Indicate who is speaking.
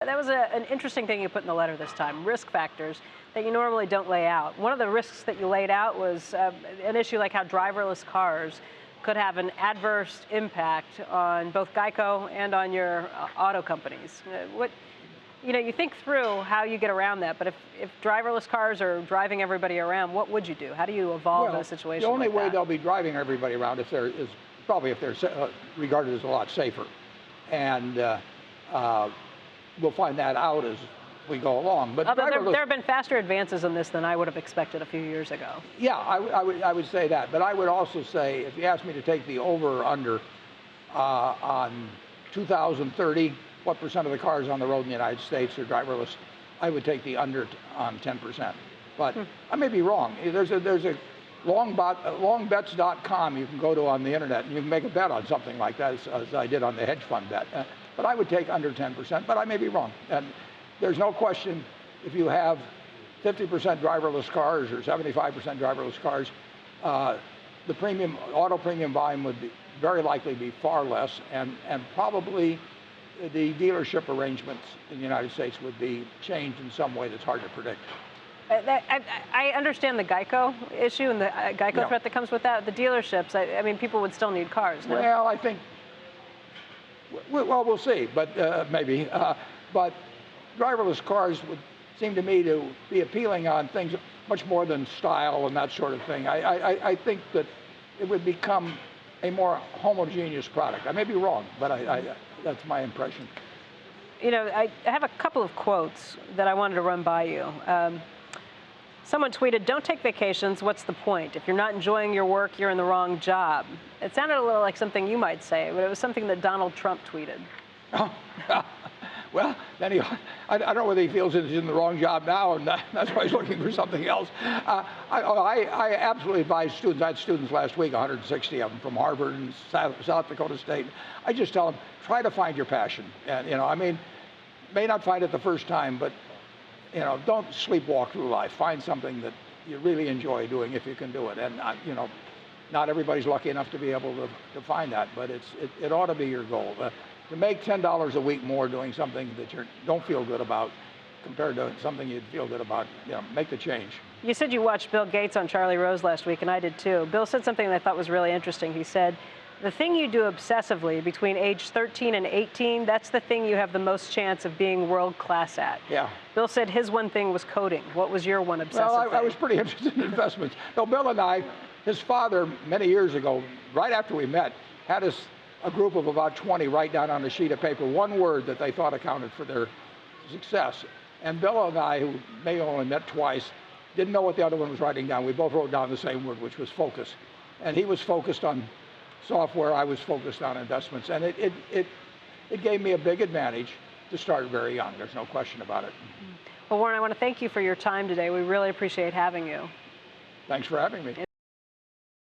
Speaker 1: that was an interesting thing you put in the letter this time, risk factors that you normally don't lay out. One of the risks that you laid out was an issue like how driverless cars could have an adverse impact on both Geico and on your auto companies. You think through how you get around that, but if driverless cars are driving everybody around, what would you do? How do you evolve in a situation
Speaker 2: the only
Speaker 1: like
Speaker 2: way
Speaker 1: that?
Speaker 2: they'll be driving everybody around if they're regarded as a lot safer, and we'll find that out as we go along. But
Speaker 1: there have been faster advances in this than I would have expected a few years ago.
Speaker 2: Yeah, I would say that, but I would also say, if you asked me to take the over or under on 2030, what percent of the cars on the road in the United States are driverless, I would take the under on 10%. But I may be wrong. There's a longbets.com you can go to on the internet, and you can make a bet on something like that, as I did on the hedge fund bet. But I would take under 10%, but I may be wrong. And there's no question, if you have 50% driverless cars or 75% driverless cars, the auto premium volume would be very likely be far less, and probably the dealership arrangements in the United States would be changed in some way that's hard to predict.
Speaker 1: I understand the Geico issue and the Geico threat that comes with that. The dealerships, I mean, people would still need cars, no?
Speaker 2: Well, I think, well, we'll see, but maybe. But driverless cars would seem to me to be appealing on things much more than style and that sort of thing. I think that it would become a more homogeneous product. I may be wrong, but that's my impression.
Speaker 1: I have a couple of quotes that I wanted to run by you. Someone tweeted, "Don't take vacations, what's the point? If you're not enjoying your work, you're in the wrong job." It sounded a little like something you might say, but it was something that Donald Trump tweeted.
Speaker 2: Oh, well, then I don't know whether he feels he's in the wrong job now, and that's why he's looking for something else. I absolutely advise students. I had students last week, 160 of them from Harvard and South Dakota State. I just tell them, try to find your passion. And, I mean, may not find it the first time, but don't sleepwalk through life. Find something that you really enjoy doing if you can do it. And not everybody's lucky enough to be able to find that, but it ought to be your goal. To make $10 a week more doing something that you don't feel good about compared to something you'd feel good about, make the change.
Speaker 1: You said you watched Bill Gates on Charlie Rose last week, and I did too. Bill said something that I thought was really interesting. He said, the thing you do obsessively between age 13 and 18, that's the thing you have the most chance of being world class at.
Speaker 2: Yeah.
Speaker 1: Bill said his one thing was coding. What was your one obsessive thing?
Speaker 2: I was pretty interested in investments. No, Bill and I, his father, many years ago, right after we met, had a group of about 20 write down on a sheet of paper one word that they thought accounted for their success. And Bill and I, who may have only met twice, didn't know what the other one was writing down. We both wrote down the same word, which was focus. And he was focused on software, I was focused on investments. And it gave me a big advantage to start very young. There's no question about it.
Speaker 1: Well, Warren, I want to thank you for your time today. We really appreciate having you.
Speaker 2: Thanks for having me.